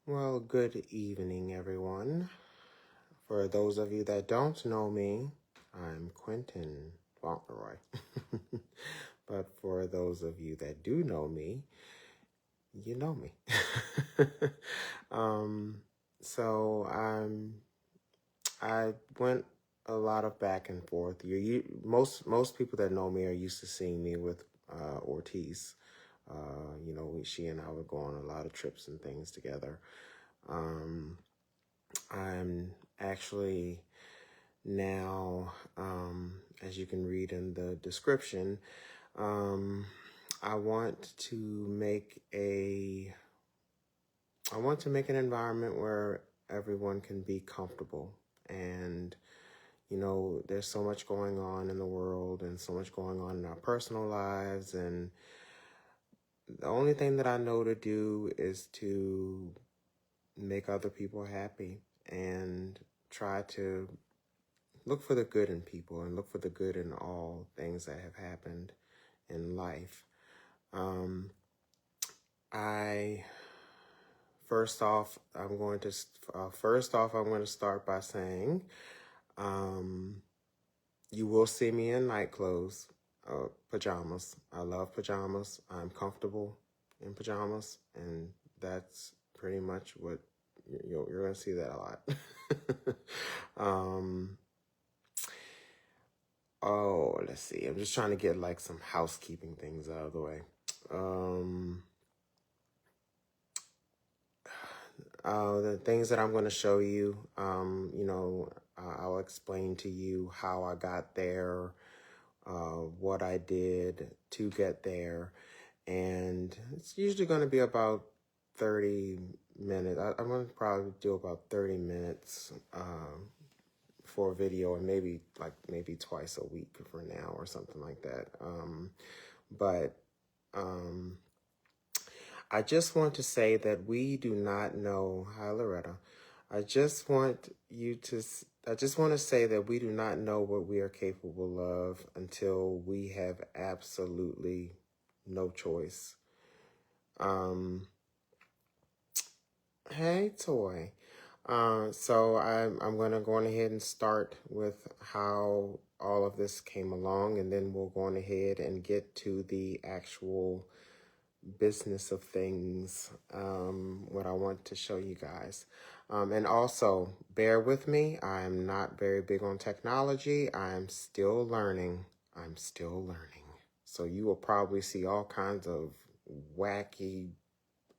Well, good evening, everyone. For those of you that don't know me, I'm Quentin Fauntleroy. But for those of you that do know me, you know me. um, so I went a lot of back and forth. Most people that know me are used to seeing me with Ortiz. She and I would go on a lot of trips and things together. Um, I'm actually now, as you can read in the description, um, I want to make a, I want to make an environment where everyone can be comfortable. And, there's so much going on in the world and so much going on in our personal lives. And the only thing that I know to do is to make other people happy and try to look for the good in people and look for the good in all things that have happened in life. Um, I first off, I'm going to start by saying, you will see me in night clothes, pajamas. I love pajamas. I'm comfortable in pajamas, and that's pretty much what you're going to see that a lot. Let's see. I'm just trying to get like some housekeeping things out of the way. The things that I'm going to show you, I'll explain to you how I got there, what I did to get there. And it's usually going to be about 30 minutes. I'm going to probably do about 30 minutes for a video, and maybe twice a week for now or something like that. But I just want to say that we do not know. Hi, Loretta. I just want to say that we do not know what we are capable of until we have absolutely no choice. Hey, Toy. So I'm going to go on ahead and start with how all of this came along, and then we'll go on ahead and get to the actual business of things, what I want to show you guys. And also, bear with me. I'm not very big on technology. I'm still learning. So you will probably see all kinds of wacky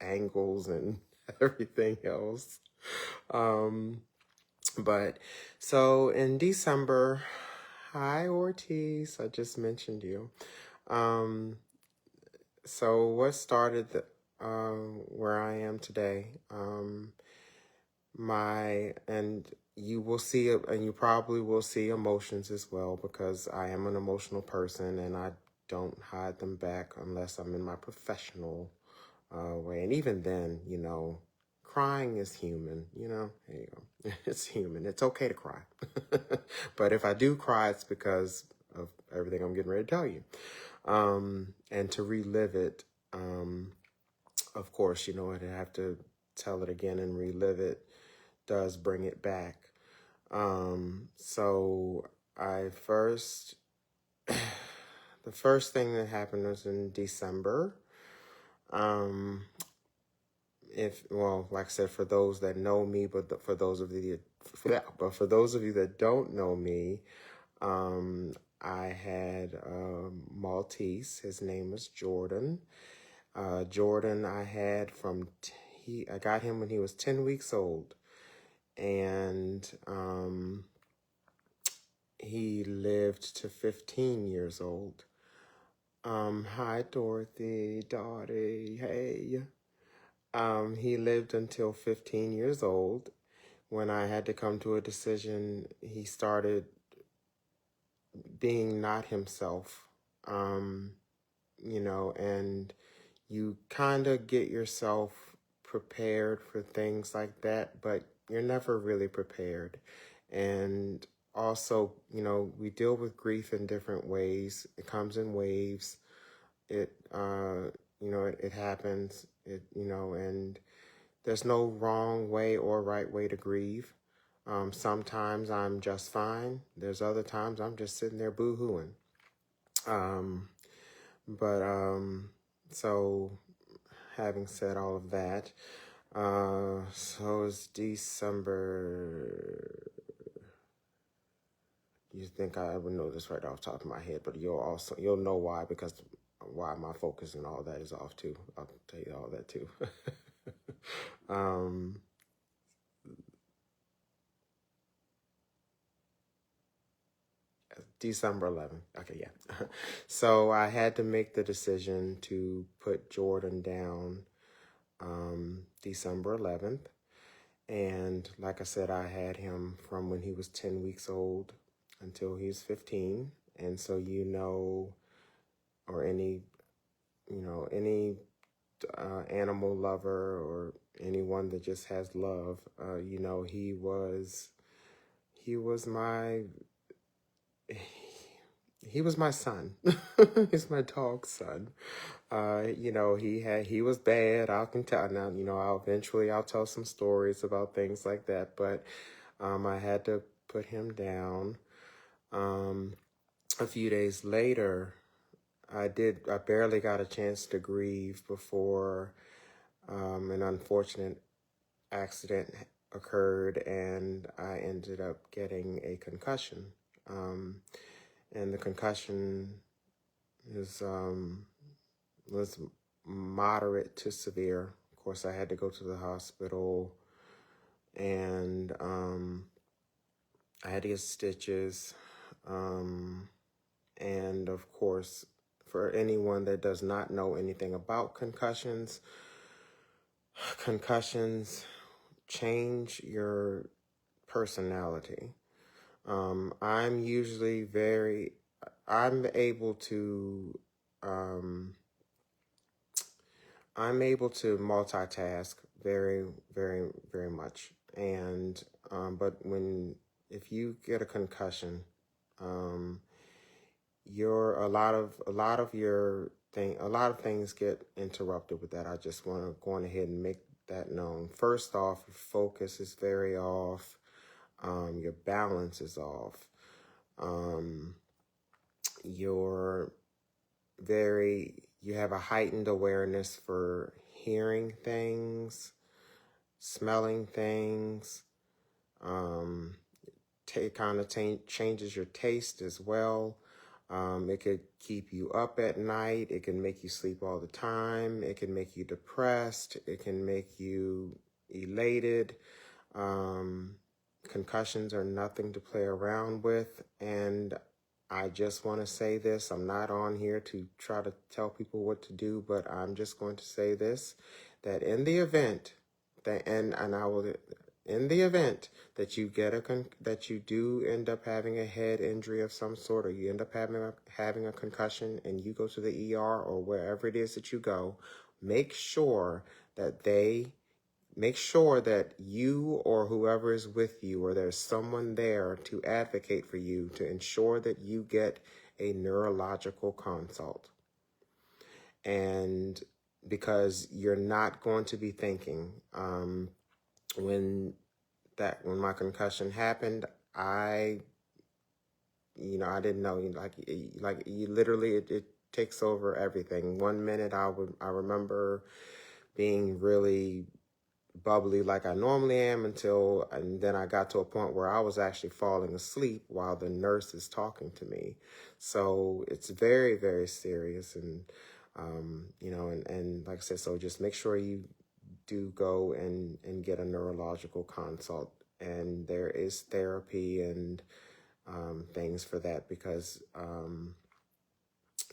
angles and everything else. But so in December, hi Ortiz, I just mentioned you. So what started where I am today? And you will see and you probably will see emotions as well, because I am an emotional person and I don't hide them back unless I'm in my professional way. And even then, crying is human, there you go. It's human. It's okay to cry. But if I do cry, it's because of everything I'm getting ready to tell you. And to relive it, of course, I'd have to tell it again and relive it does bring it back. So the first thing that happened was in December. Like I said, for those that know me, but for those of you that don't know me, I had a Maltese. His name was Jordan. Jordan, I had I got him when he was 10 weeks old, and he lived to 15 years old. Hi, Dorothy, Dottie, hey. He lived until 15 years old. When I had to come to a decision, he started being not himself, and you kind of get yourself prepared for things like that, but you're never really prepared. And also, we deal with grief in different ways. It comes in waves. It happens, and there's no wrong way or right way to grieve. Sometimes I'm just fine. There's other times I'm just sitting there boo-hooing. Um, but so having said all of that, so it's December. You think I would know this right off the top of my head, but you'll know why, because why my focus and all that is off too. I'll tell you all that too. um, December 11th. Okay, yeah. So I had to make the decision to put Jordan down December 11th. And like I said, I had him from when he was 10 weeks old until he was 15. And so, or any animal lover or anyone that just has love, he was my he was my son. He's my dog's son. He was bad. I can tell now. I'll tell some stories about things like that. But I had to put him down. A few days later, I barely got a chance to grieve before an unfortunate accident occurred, and I ended up getting a concussion. And the concussion was moderate to severe. Of course, I had to go to the hospital, and I had to get stitches. And of course, for anyone that does not know anything about concussions change your personality. I'm usually I'm able to, multitask very, very, very much. And, but if you get a concussion, a lot of things get interrupted with that. I just want to go on ahead and make that known. First off, your focus is very off. Your balance is off. You have a heightened awareness for hearing things, smelling things. It kind of changes your taste as well. It could keep you up at night. It can make you sleep all the time. It can make you depressed. It can make you elated. Concussions are nothing to play around with. And I just want to say this. I'm not on here to try to tell people what to do, but I'm just going to say this, that in the event that, and I will, in the event that you that you do end up having a head injury of some sort, or you end up having a concussion and you go to the ER or wherever it is that you go, make sure that you or whoever is with you, or there's someone there to advocate for you, to ensure that you get a neurological consult. And because you're not going to be thinking, when my concussion happened, I didn't know, like you literally, it takes over everything. 1 minute I remember being really bubbly like I normally am, and then I got to a point where I was actually falling asleep while the nurse is talking to me. So it's very, very serious. And, and like I said, so just make sure you do go and get a neurological consult. And there is therapy and things for that, because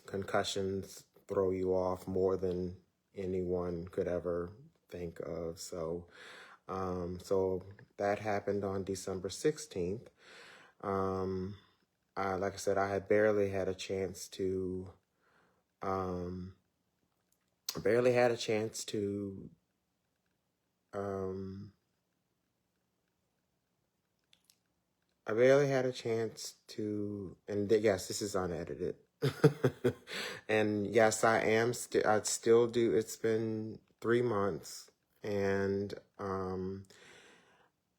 concussions throw you off more than anyone could ever think of. So that happened on December 16th. Like I said, I had barely had a chance to um, and yes, this is unedited. And yes, I still do. It's been 3 months. and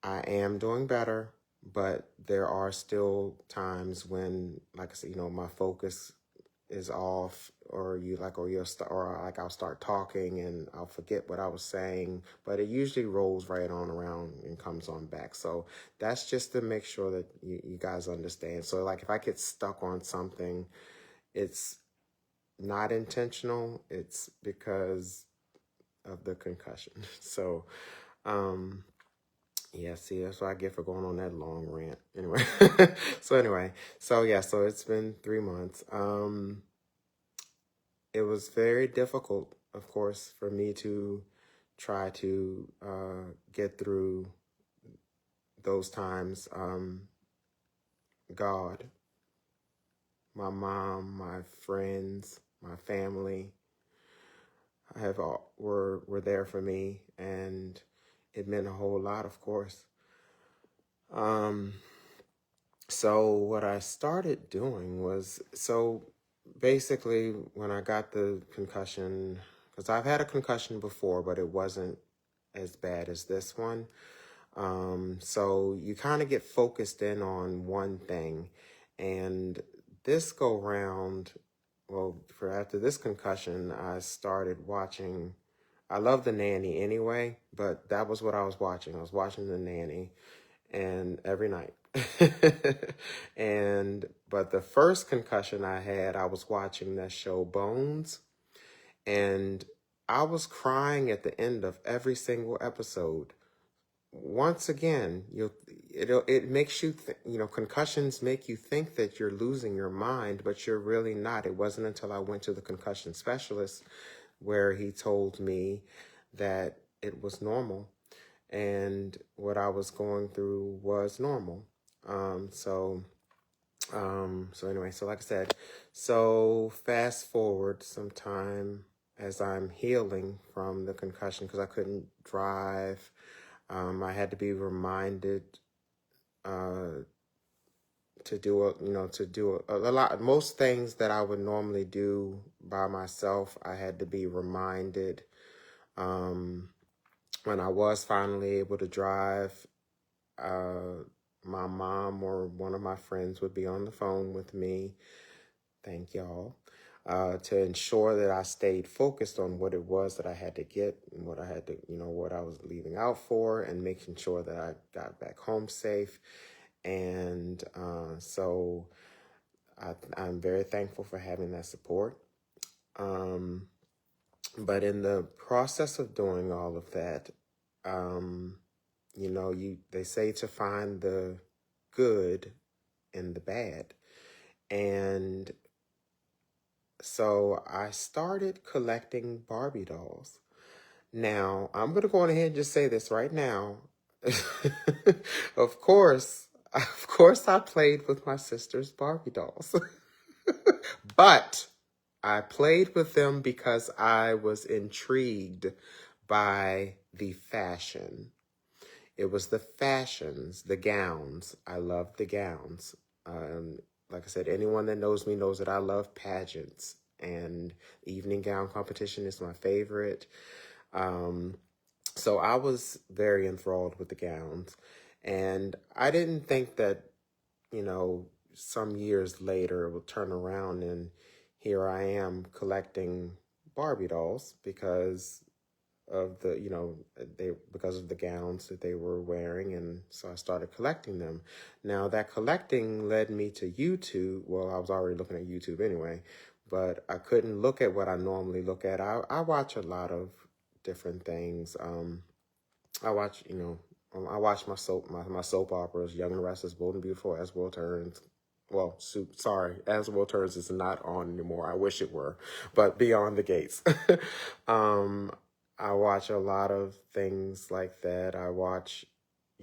I am doing better, but there are still times when, like I said, my focus is off, or you'll start, or like I'll start talking and I'll forget what I was saying, but it usually rolls right on around and comes on back. So that's just to make sure that you guys understand. So like if I get stuck on something, it's not intentional. It's because of the concussion. So, um, yeah, see, that's what I get for going on that long rant. Anyway, so it's been 3 months. It was very difficult, of course, for me to try to get through those times. God, my mom, my friends, my family have all, were there for me, and it meant a whole lot, of course. Um, So what I started doing was, so basically when I got the concussion, because I've had a concussion before, but it wasn't as bad as this one. So you kind of get focused in on one thing, and this go round, well, for after this concussion, I started watching. I love The Nanny anyway, but that was what I was watching. I was watching The Nanny, and every night. And but the first concussion I had, I was watching that show Bones, and I was crying at the end of every single episode. Once again, it makes you concussions make you think that you're losing your mind, but you're really not. It wasn't until I went to the concussion specialist where he told me that it was normal and what I was going through was normal. Um, so, so anyway, so like I said, so fast forward some time as I'm healing from the concussion because I couldn't drive. I had to be reminded uh, to do a lot. Most things that I would normally do by myself, I had to be reminded. Um, when I was finally able to drive, my mom or one of my friends would be on the phone with me. Thank y'all. To ensure that I stayed focused on what it was that I had to get and what I had to, what I was leaving out for, and making sure that I got back home safe. And I'm very thankful for having that support. Um, but in the process of doing all of that, um, they say to find the good in the bad. And so I started collecting Barbie dolls. Now, I'm going to go on ahead and just say this right now. Of course, I played with my sister's Barbie dolls. But I played with them because I was intrigued by the fashion. It was the fashions, the gowns. I love the gowns. Like I said, anyone that knows me knows that I love pageants, and evening gown competition is my favorite. Um, so I was very enthralled with the gowns, and I didn't think that, some years later it would turn around and here I am collecting Barbie dolls because of the they because of the gowns that they were wearing, and so I started collecting them. Now that collecting led me to YouTube. Well, I was already looking at YouTube anyway, but I couldn't look at what I normally look at. I watch a lot of different things. I watch I watch my soap operas, Young and Restless, Bold and Beautiful, As World Turns. Well, sorry, As World Turns is not on anymore. I wish it were, but Beyond the Gates. um, I watch a lot of things like that. I watch,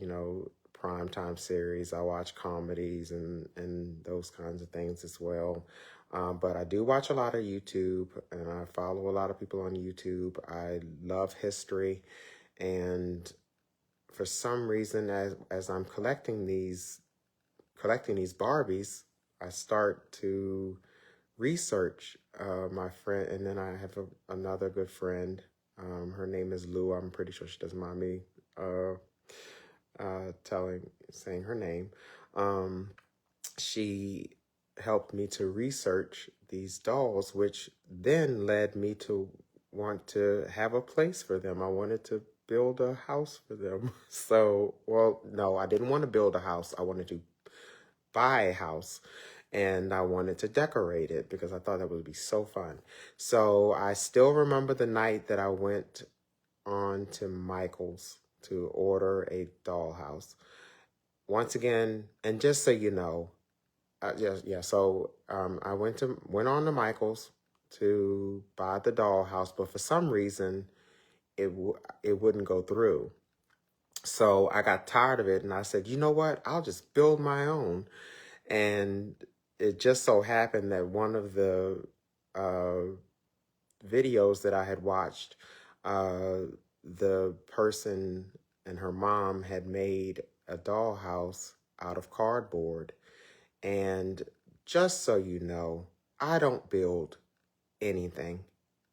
primetime series. I watch comedies and those kinds of things as well. But I do watch a lot of YouTube, and I follow a lot of people on YouTube. I love history, and for some reason, as I'm collecting these Barbies, I start to research my friend, and then I have another good friend. Her name is Lou. I'm pretty sure she doesn't mind me saying her name. She helped me to research these dolls, which then led me to want to have a place for them. I wanted to build a house for them. So, well, no, I didn't want to build a house. I wanted to buy a house, and I wanted to decorate it because I thought that would be so fun. So I still remember the night that I went on to Michael's to order a dollhouse. Once again, and just so you know, yeah. So I went on to Michael's to buy the dollhouse, but for some reason it wouldn't go through. So I got tired of it, and I said, you know what? I'll just build my own. And it just so happened that one of the uh, videos that I had watched, the person and her mom had made a dollhouse out of cardboard. And just so you know, I don't build anything.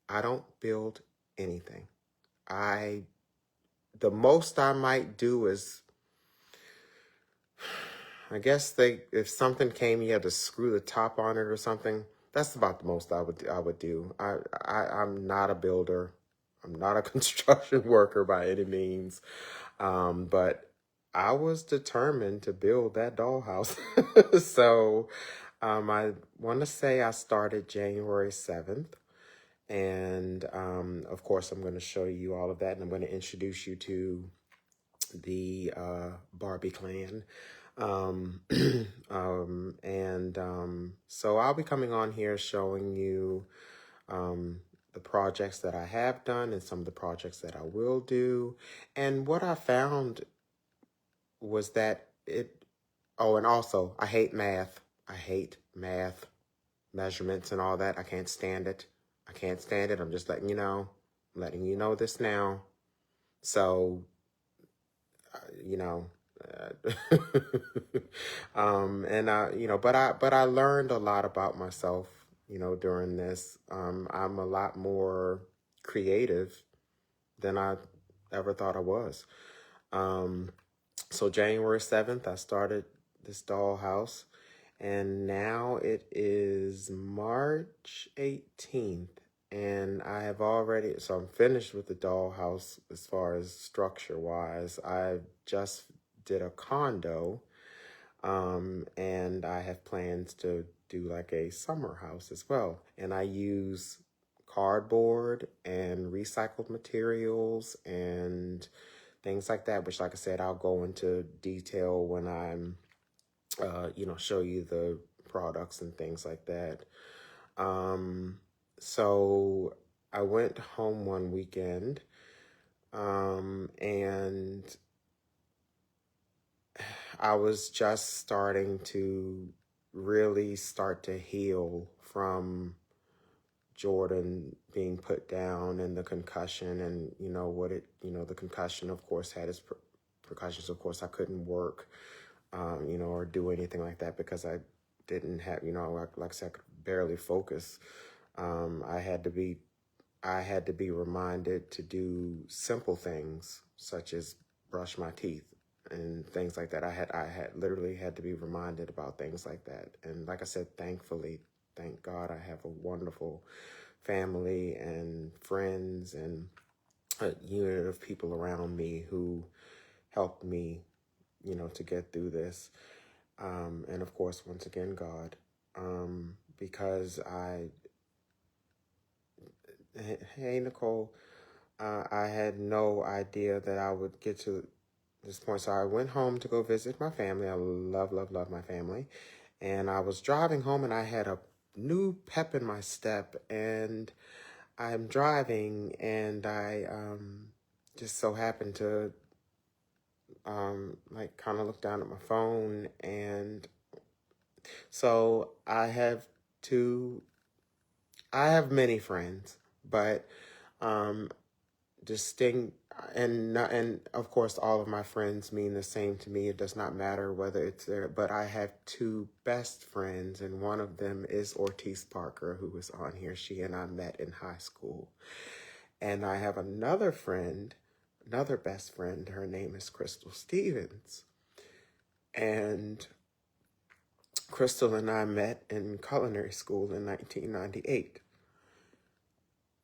I don't build anything. The most I might do is, I guess if something came, you had to screw the top on it or something. That's about the most I would do. I'm not a builder. I'm not a construction worker by any means. But I was determined to build that dollhouse. So I want to say I started January 7th. And of course, I'm going to show you all of that. And I'm going to introduce you to the Barbie clan. So I'll be coming on here showing you the projects that I have done and some of the projects that I will do. And what I found was that and also I hate math. I hate math, measurements and all that. I can't stand it. I can't stand it. I'm just letting you know. I'm letting you know this now. So, you know, but I learned a lot about myself, during this. I'm a lot more creative than I ever thought I was. So January 7th, I started this dollhouse, and now it is March 18th, and I'm finished with the dollhouse as far as structure wise. I just did a condo, and I have plans to do like a summer house as well. And I use cardboard and recycled materials and things like that, which, like I said, I'll go into detail when I'm, show you the products and things like that. So I went home one weekend, and I was just starting to really start to heal from Jordan being put down and the concussion, and the concussion of course had its repercussions. Of course I couldn't work, or do anything like that because I didn't have, like I said, I could barely focus. I had to be reminded to do simple things such as brush my teeth and things like that. I had literally had to be reminded about things like that. And like I said, thankfully, thank God, I have a wonderful family and friends and a unit of people around me who helped me, to get through this. And of course, once again, God, because hey, Nicole, I had no idea that I would get to this point. So I went home to go visit my family. I love, love, love my family. And I was driving home and I had a new pep in my step, and I'm driving and I just so happened to like kind of look down at my phone, and so I have many friends, but distinct, and of course all of my friends mean the same to me. It does not matter whether it's there, but I have two best friends, and one of them is Ortiz Parker, who is on here. She and I met in high school, And I have another friend, another best friend. Her name is Crystal Stevens. And Crystal and I met in culinary school in 1998.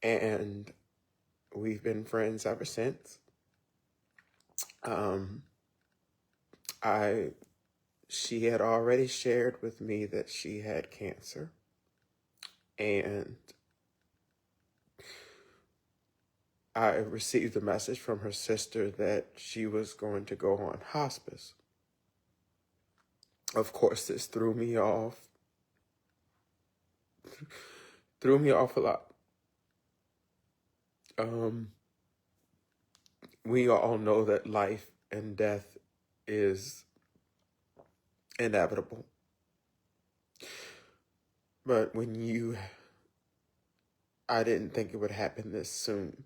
And we've been friends ever since. She had already shared with me that she had cancer. And I received a message from her sister that she was going to go on hospice. Of course, this threw me off a lot. We all know that life and death is inevitable. But I didn't think it would happen this soon.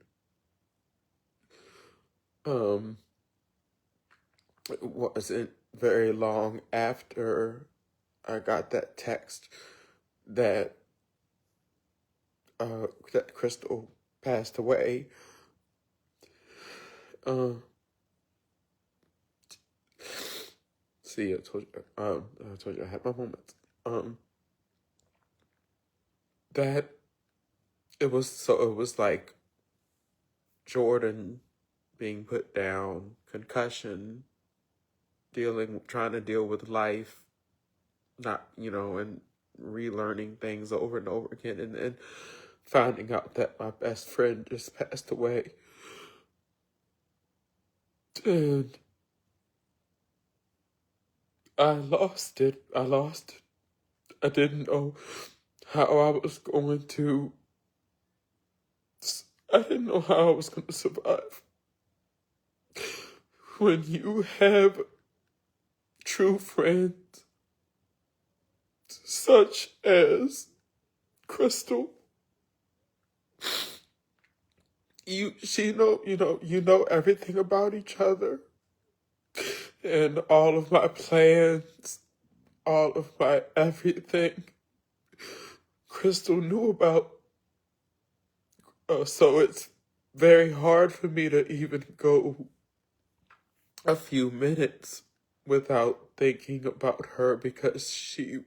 It wasn't very long after I got that text that that Crystal passed away. See, I told you I had my moments. That it was like Jordan being put down, concussion, trying to deal with life, not, and relearning things over and over again, and then finding out that my best friend just passed away. And I lost it. I didn't know how I was going to survive. When you have true friends such as Crystal, you know everything about each other, and all of my plans, all of my everything, Crystal knew about. So it's very hard for me to even go a few minutes without thinking about her, because she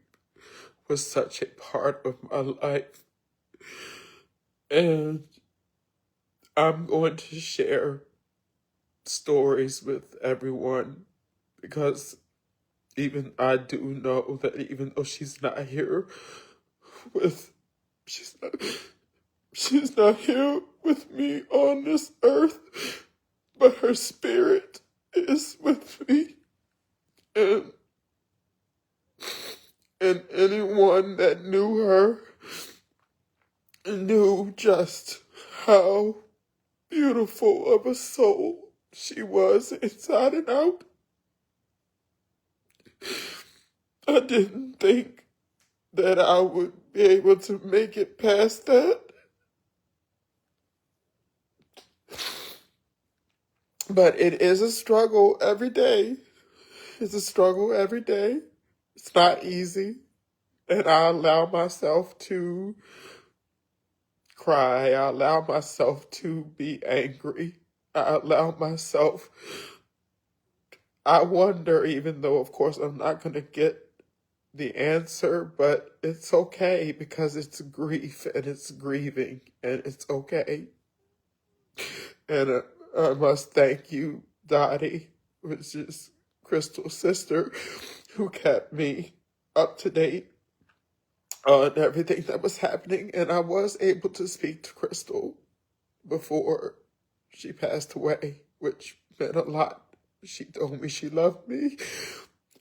was such a part of my life. And I'm going to share stories with everyone, because even I do know that even though she's not here she's not here with me on this earth, but her spirit is with me. And anyone that knew her knew just how beautiful of a soul she was inside and out. I didn't think that I would be able to make it past that. But it is a struggle every day. It's a struggle every day. It's not easy. And I allow myself to cry. I allow myself to be angry. I wonder, even though, of course, I'm not going to get the answer, but it's okay, because it's grief and it's grieving, and it's okay. And I must thank you, Dottie, which is Crystal's sister, who kept me up to date on everything that was happening. And I was able to speak to Crystal before she passed away, which meant a lot. She told me she loved me,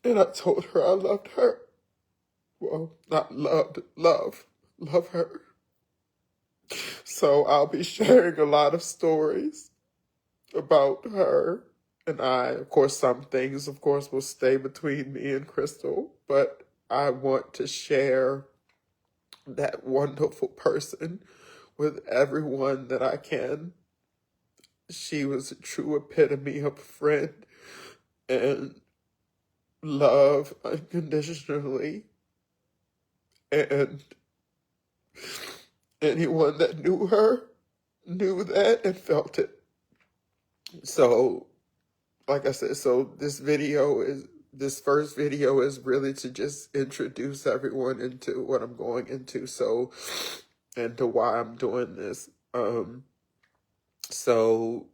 and I told her I loved her. Well, not loved, love her. So I'll be sharing a lot of stories about her and I. Of course, some things, of course, will stay between me and Crystal, but I want to share that wonderful person with everyone that I can. She was a true epitome of a friend, and love unconditionally. And anyone that knew her knew that and felt it. So, like I said, so this first video is really to just introduce everyone into what I'm going into, so, and to why I'm doing this. So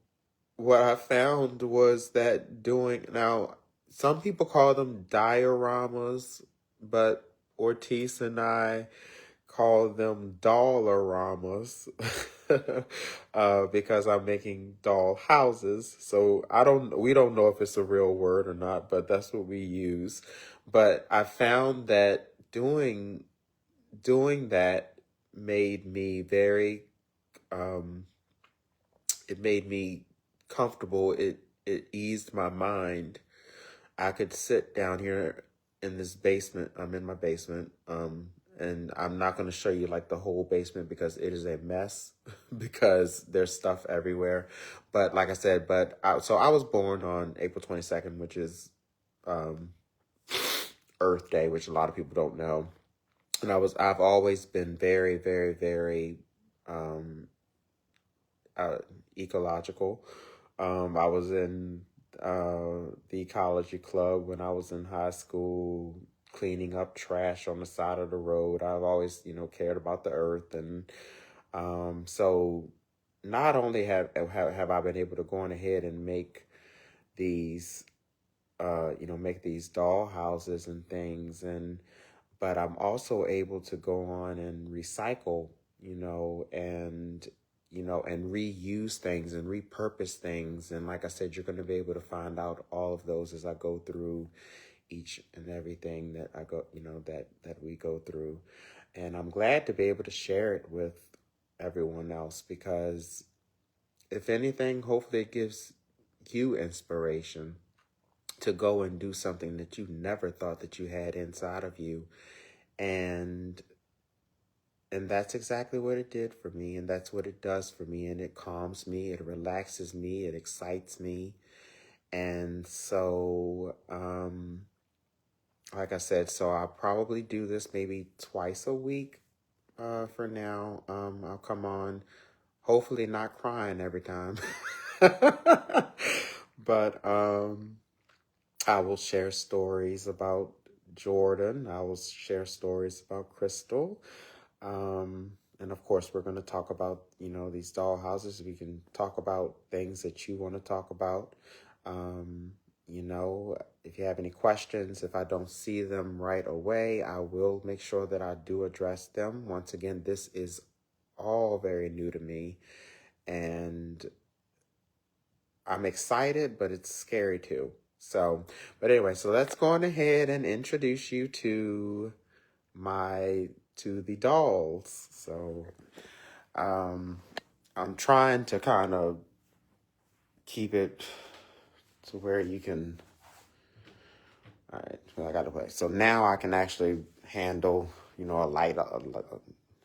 what I found was that now, some people call them dioramas, but Ortiz and I call them dollaramas because I'm making doll houses. So we don't know if it's a real word or not, but that's what we use. But I found that doing that made me very it made me comfortable. It eased my mind. I could sit down here in this basement. I'm in my basement. And I'm not going to show you like the whole basement because it is a mess because there's stuff everywhere. But like I said, so I was born on April 22nd, which is Earth Day, which a lot of people don't know. And I've always been very, very, very ecological. I was in the ecology club when I was in high school, cleaning up trash on the side of the road. I've always, cared about the earth, and so not only have I been able to go on ahead and make these, make these doll houses and things, but I'm also able to go on and recycle, and and reuse things and repurpose things. And like I said, you're going to be able to find out all of those as I go through each and everything that I go, that we go through. And I'm glad to be able to share it with everyone else because if anything, hopefully it gives you inspiration to go and do something that you never thought that you had inside of you. And that's exactly what it did for me, and that's what it does for me, and it calms me, it relaxes me, it excites me. And so, like I said, so I'll probably do this maybe twice a week for now. I'll come on, hopefully not crying every time. But I will share stories about Jordan. I will share stories about Crystal. And of course, we're going to talk about, these doll houses. We can talk about things that you want to talk about. If you have any questions, if I don't see them right away, I will make sure that I do address them. Once again, this is all very new to me, and I'm excited, but it's scary too. So, but anyway, so let's go on ahead and introduce you to the dolls. So, I'm trying to kind of keep it to where you can. All right, well, I got to play. So now I can actually handle, a light.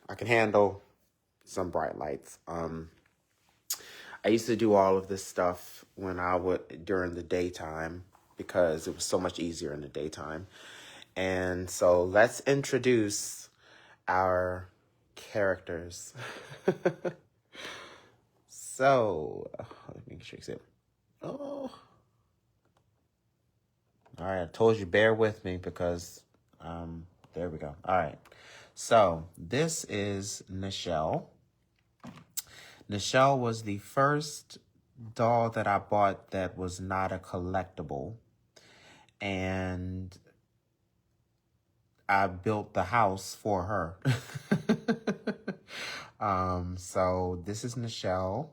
I can handle some bright lights. I used to do all of this stuff during the daytime because it was so much easier in the daytime. And so let's introduce our characters. So, let me fix it. Oh. All right, I told you, bear with me because, there we go. All right. So, this is Nichelle. Nichelle was the first doll that I bought that was not a collectible. And I built the house for her. So this is Nichelle.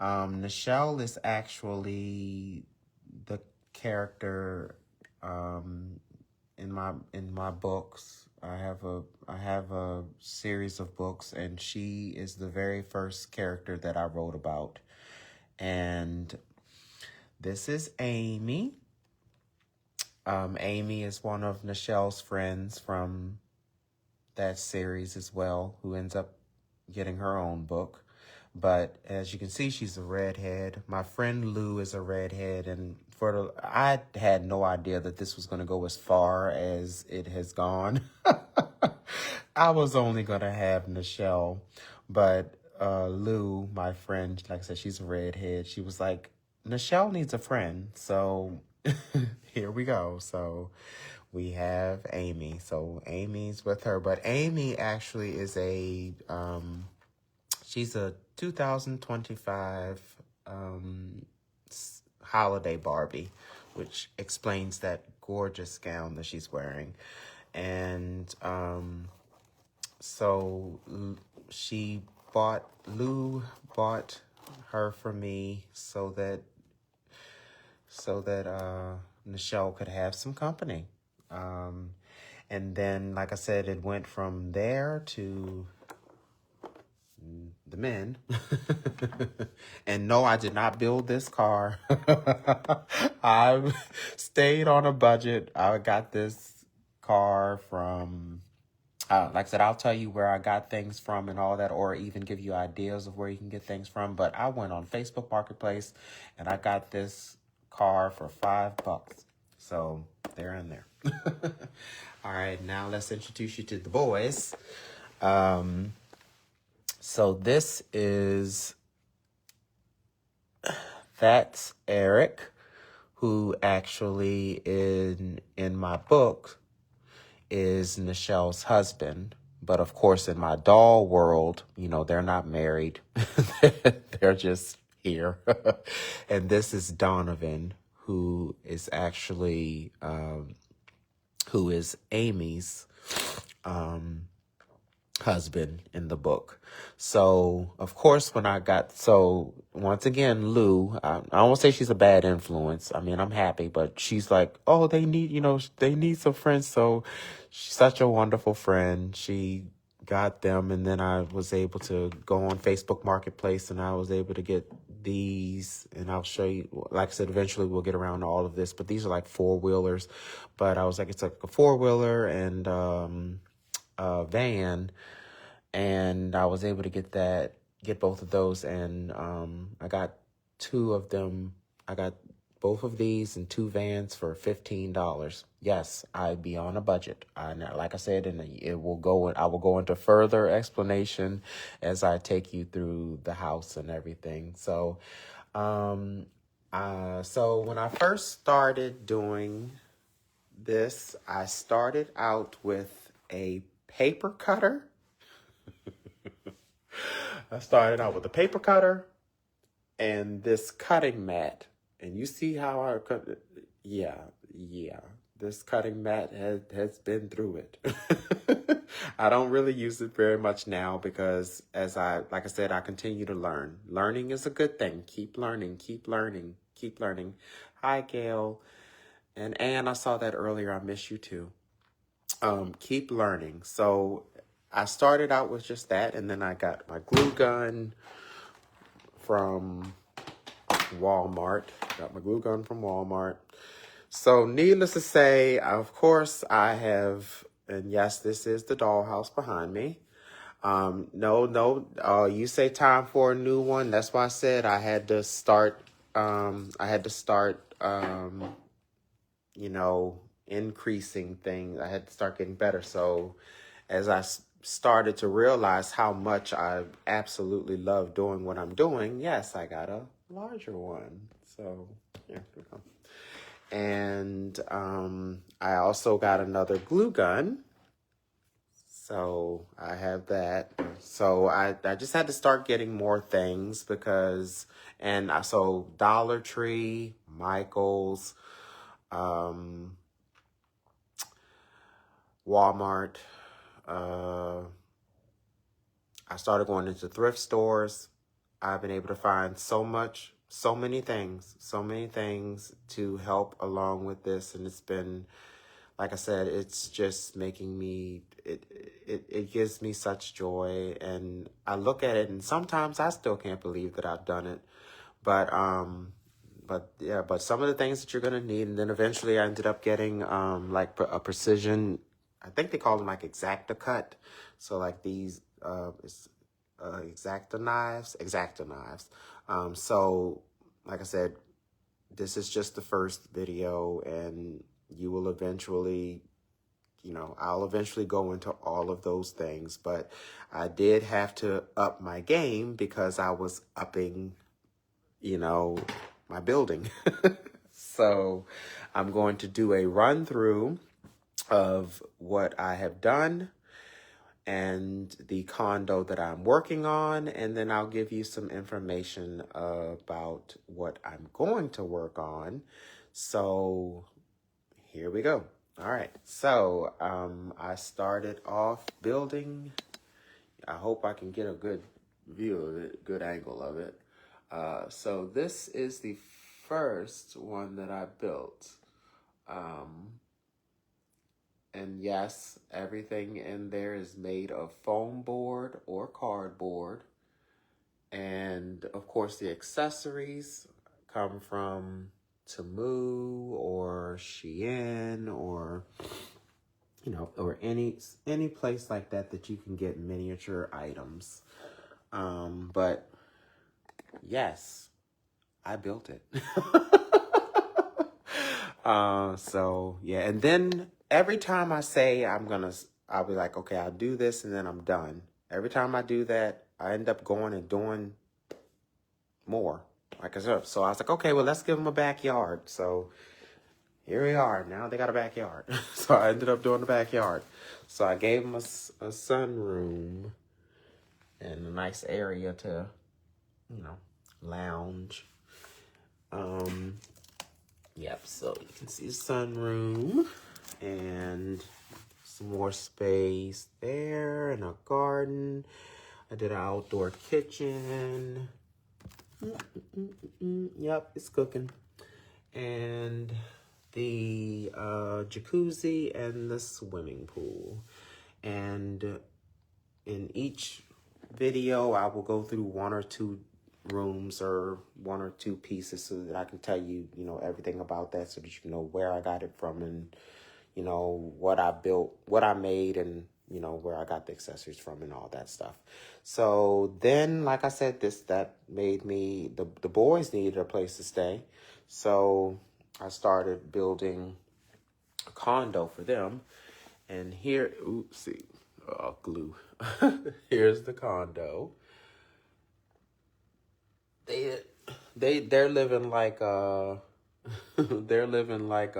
Nichelle is actually the character in my books. I have a series of books, and she is the very first character that I wrote about. And this is Amy. Amy is one of Nichelle's friends from that series as well, who ends up getting her own book. But as you can see, she's a redhead. My friend Lou is a redhead, and I had no idea that this was going to go as far as it has gone. I was only going to have Nichelle, but Lou, my friend, like I said, she's a redhead. She was like, Nichelle needs a friend. So here we go. So we have Amy. So Amy's with her. But Amy actually is she's a 2025 holiday Barbie, which explains that gorgeous gown that she's wearing. And so Lou bought her for me so that Nichelle could have some company. And then, like I said, it went from there to the men. And no, I did not build this car. I stayed on a budget. I got this car from, like I said, I'll tell you where I got things from and all that, or even give you ideas of where you can get things from. But I went on Facebook Marketplace and I got this car for $5. So they're in there. All right, now let's introduce you to the boys. So that's Eric, who actually in my book is Nichelle's husband. But of course, in my doll world, they're not married. They're just here. And this is Donovan, who is actually, who is Amy's husband in the book. So, of course, once again, Lou, I won't say she's a bad influence. I mean, I'm happy, but she's like, oh, they need some friends. So she's such a wonderful friend. She got them, and then I was able to go on Facebook Marketplace, and I was able to get these, and I'll show you, like I said, eventually we'll get around to all of this, but these are like 4-wheelers. But I was like, it's like a 4-wheeler and a van, and I was able to get both of those, and I got 2 of them. I got both of these and 2 vans for $15. Yes, I'd be on a budget. Like I said, and I will go into further explanation as I take you through the house and everything. So, so when I first started doing this, I started out with a paper cutter. I started out with a paper cutter and this cutting mat. And you see how I cut. Yeah. This cutting mat has been through it. I don't really use it very much now because like I said, I continue to learn. Learning is a good thing. Keep learning. Hi, Gail. And Anne, I saw that earlier. I miss you too. Keep learning. So I started out with just that, and then I got my glue gun from Walmart. So needless to say, of course, I have, and yes, this is the dollhouse behind me. No, you say time for a new one. That's why I said I had to start, increasing things. I had to start getting better. So as I started to realize how much I absolutely love doing what I'm doing, yes, I got a larger one. So here we go. And I also got another glue gun. So I have that. So I just had to start getting more things so Dollar Tree, Michael's, Walmart. I started going into thrift stores. I've been able to find so many things to help along with this. And it's been, like I said, it's just making me, it gives me such joy. And I look at it and sometimes I still can't believe that I've done it. But some of the things that you're going to need. And then eventually I ended up getting like a precision, I think they call them like Exacta cut. So like these Exacta knives. So like I said, this is just the first video, and you will eventually I'll eventually go into all of those things, but I did have to up my game because I was upping, my building. So I'm going to do a run through of what I have done and the condo that I'm working on, and then I'll give you some information about what I'm going to work on. So here we go. All right, so I started off building. I hope I can get a good view of it, good angle of it. So this is the first one that I built. And yes, everything in there is made of foam board or cardboard. And of course, the accessories come from Temu or Shein or or any place like that that you can get miniature items. But yes, I built it. So yeah, and then every time I say I'll be like, okay, I'll do this and then I'm done. Every time I do that, I end up going and doing more. Like I said, so I was like, okay, well, let's give them a backyard. So here we are. Now they got a backyard. So I ended up doing the backyard. So I gave them a sunroom and a nice area to, lounge. Yep, so you can see the sunroom and some more space there and a garden. I did an outdoor kitchen. Yep, it's cooking. And the jacuzzi and the swimming pool. And in each video, I will go through one or two rooms or one or two pieces so that I can tell you, everything about that so that you know where I got it from and, what I built, what I made and, where I got the accessories from and all that stuff. So then, like I said, that made me, the boys needed a place to stay. So I started building a condo for them. And here, glue. Here's the condo. They're living like they're living like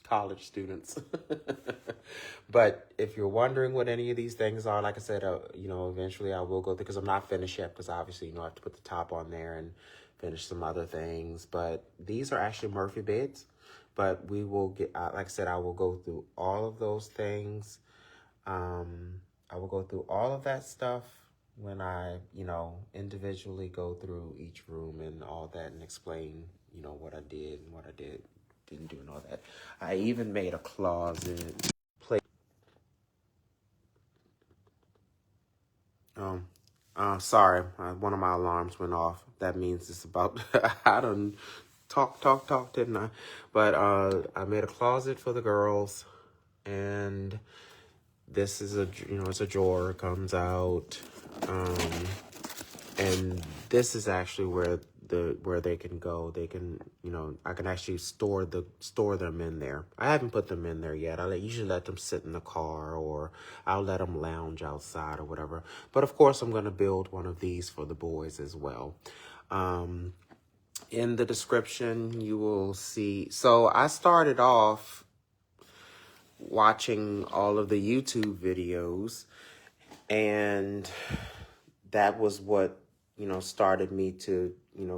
college students. But if you're wondering what any of these things are, like I said, eventually I will go there because I'm not finished yet because obviously I have to put the top on there and finish some other things. But these are actually Murphy beds. But we will get, like I said, I will go through all of those things. I will go through all of that stuff when I, individually go through each room and all that and explain, what I did and what I didn't do and all that. I even made a closet. Sorry, one of my alarms went off. That means it's about, I done talk, didn't I? But I made a closet for the girls, and this is it's a drawer, it comes out, and this is actually where they can go. They can, I can actually store them in there. I haven't put them in there yet. I usually let them sit in the car, or I'll let them lounge outside or whatever. But of course, I'm going to build one of these for the boys as well. In the description, you will see. So I started off watching all of the YouTube videos, and that was what, started me to,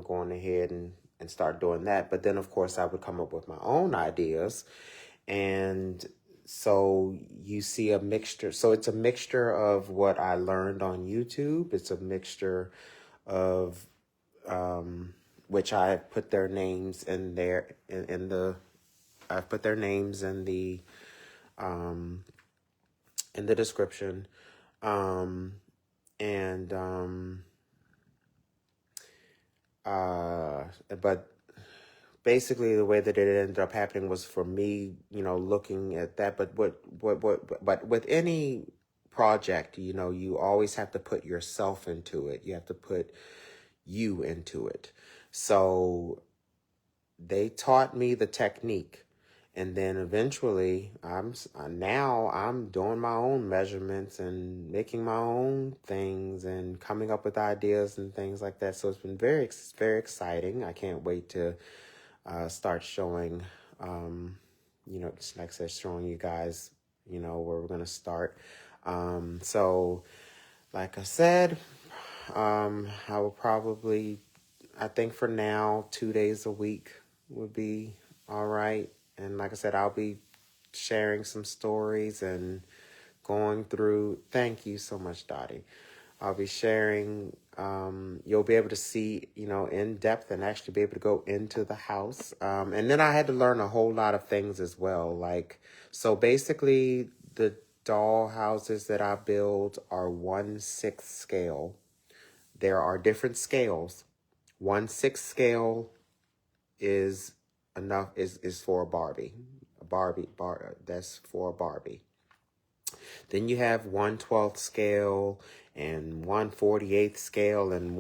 going ahead and start doing that. But then, of course, I would come up with my own ideas. And so you see a mixture. So it's a mixture of what I learned on YouTube. It's a mixture of, which I put their names in there I've put their names in the description. But basically the way that it ended up happening was for me, looking at that. But but with any project, you always have to put yourself into it. You have to put you into it. So they taught me the technique, And then eventually, now I'm doing my own measurements and making my own things and coming up with ideas and things like that. So it's been very exciting. I can't wait to start showing, just like I said, showing you guys, where we're gonna start. So, like I said, I will probably, I think for now, 2 days a week would be all right. And like I said, I'll be sharing some stories and going through. Thank you so much, Dottie. I'll be sharing. You'll be able to see, in depth and actually be able to go into the house. And then I had to learn a whole lot of things as well. So basically, the doll houses that I build are 1/6 scale. There are different scales. 1/6 scale is enough is for a Barbie. That's for a Barbie. Then you have 1/12 scale and 1/48 scale and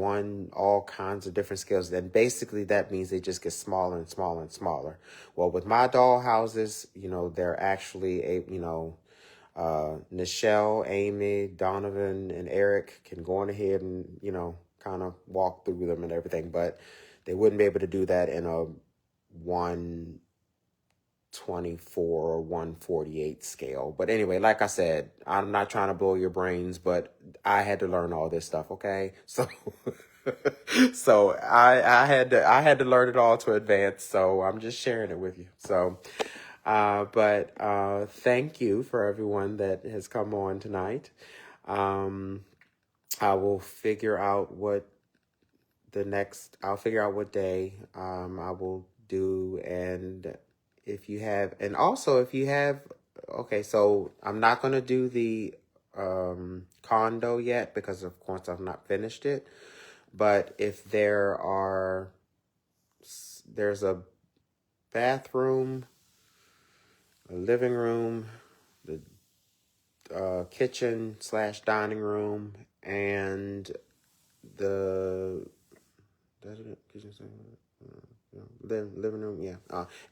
all kinds of different scales. Then basically that means they just get smaller and smaller and smaller. Well, with my doll houses, they're actually Nichelle, Amy, Donovan, and Eric can go on ahead and, kind of walk through them and everything, but they wouldn't be able to do that in a 1/24 or 1/48 scale. But anyway, like I said, I'm not trying to blow your brains, but I had to learn all this stuff, okay? So so I had to learn it all to advance, so I'm just sharing it with you. So but thank you for everyone that has come on tonight. I will figure out I'll figure out what day I will do. And if you have, okay, so I'm not going to do the condo yet because of course I've not finished it. But if there's a bathroom, a living room, the kitchen / dining room, and the living room, yeah,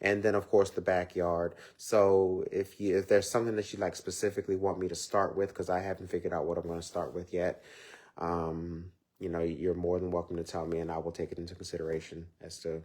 and then of course the backyard. So if there's something that you specifically want me to start with, because I haven't figured out what I'm going to start with yet, you're more than welcome to tell me, and I will take it into consideration as to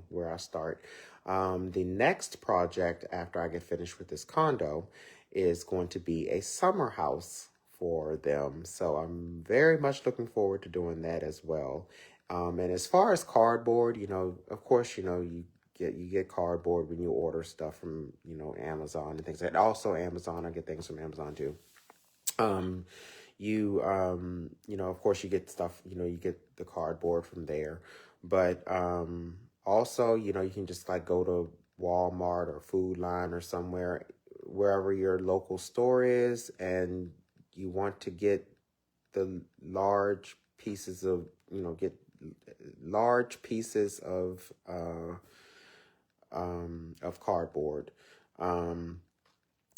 where I start. The next project after I get finished with this condo is going to be a summer house for them. So I'm very much looking forward to doing that as well. And as far as cardboard, of course, you get cardboard when you order stuff from, Amazon and things like that. Also Amazon, I get things from Amazon too. Of course you get stuff, you get the cardboard from there, but, also, you can just go to Walmart or Food Line or somewhere, wherever your local store is, and you want to get the large pieces of, get large pieces of cardboard.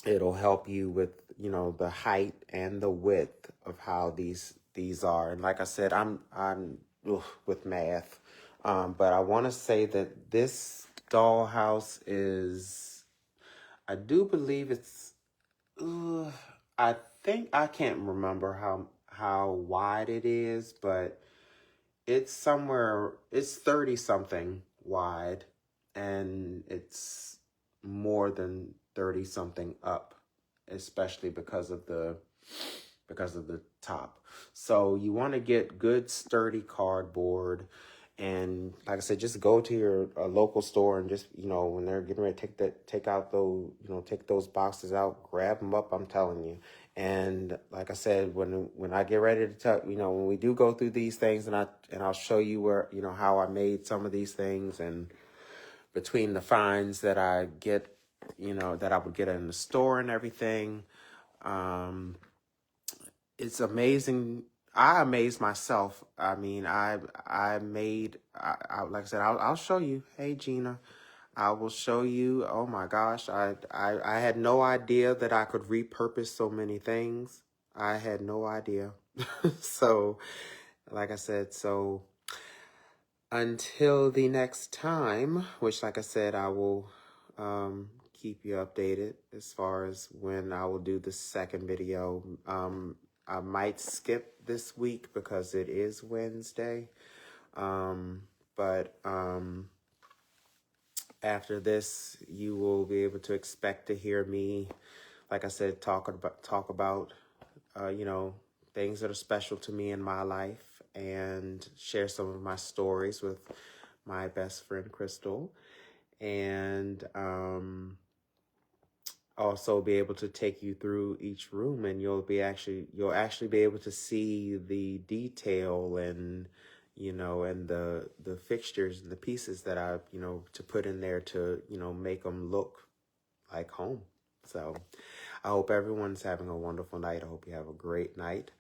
It'll help you with, the height and the width of how these are. And like I said, I'm with math. But I want to say that this dollhouse is, I do believe it's, I think, I can't remember how wide it is, but it's 30 something wide, and it's more than 30 something up, especially because of the top. So you want to get good sturdy cardboard. And like I said, just go to your local store and just, when they're getting ready to take those boxes out, grab them up, I'm telling you. And like I said, when I get ready to tell, when we do go through these things, and I'll show you where, how I made some of these things, and between the finds that I get, that I would get in the store and everything, it's amazing. I amaze myself. I mean, like I said, I'll show you. Hey, Gina, I will show you. Oh my gosh. I had no idea that I could repurpose so many things. I had no idea. So, like I said, so until the next time, which like I said, I will, keep you updated as far as when I will do the second video. I might skip this week because it is Wednesday. But after this, you will be able to expect to hear me, like I said, talk about you know, things that are special to me in my life, and share some of my stories with my best friend Crystal, and also be able to take you through each room, and you'll actually be able to see the detail, and you know, and the fixtures and the pieces that I, you know, to put in there to, you know, make them look like home. So I hope everyone's having a wonderful night. I hope you have a great night.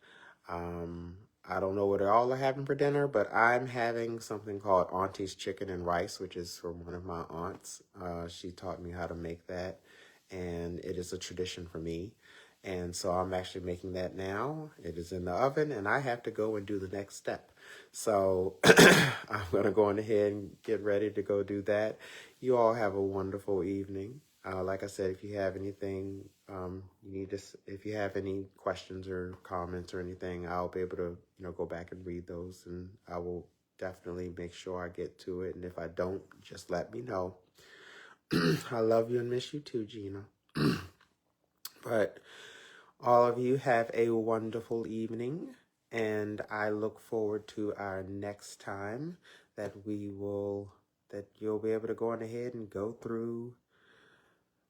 I don't know what y'all are having for dinner, but I'm having something called Auntie's Chicken and Rice, which is from one of my aunts. She taught me how to make that, and it is a tradition for me. And so I'm actually making that now. It is in the oven, and I have to go and do the next step. So I'm going to go on ahead and get ready to go do that. You all have a wonderful evening. Like I said, if you have anything, if you have any questions or comments or anything, I'll be able to, you know, go back and read those, and I will definitely make sure I get to it. And if I don't, just let me know. I love you and miss you too, Gina. But all of you have a wonderful evening, and I look forward to our next time that you'll be able to go on ahead and go through.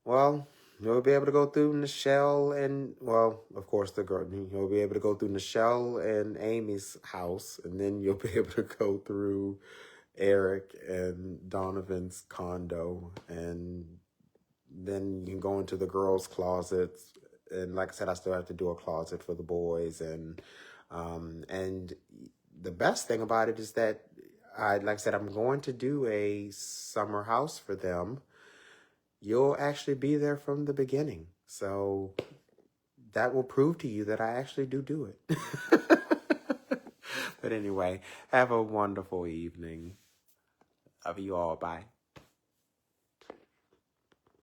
Well, you'll be able to go through Nichelle and, well, of course, you'll be able to go through Nichelle and Amy's house, and then you'll be able to go through Eric and Donovan's condo, and then you can go into the girls' closets. And like I said, I still have to do a closet for the boys, and the best thing about it is that like I said, I'm going to do a summer house for them. You'll actually be there from the beginning. So that will prove to you that I actually do it. But anyway, have a wonderful evening. Love you all. Bye.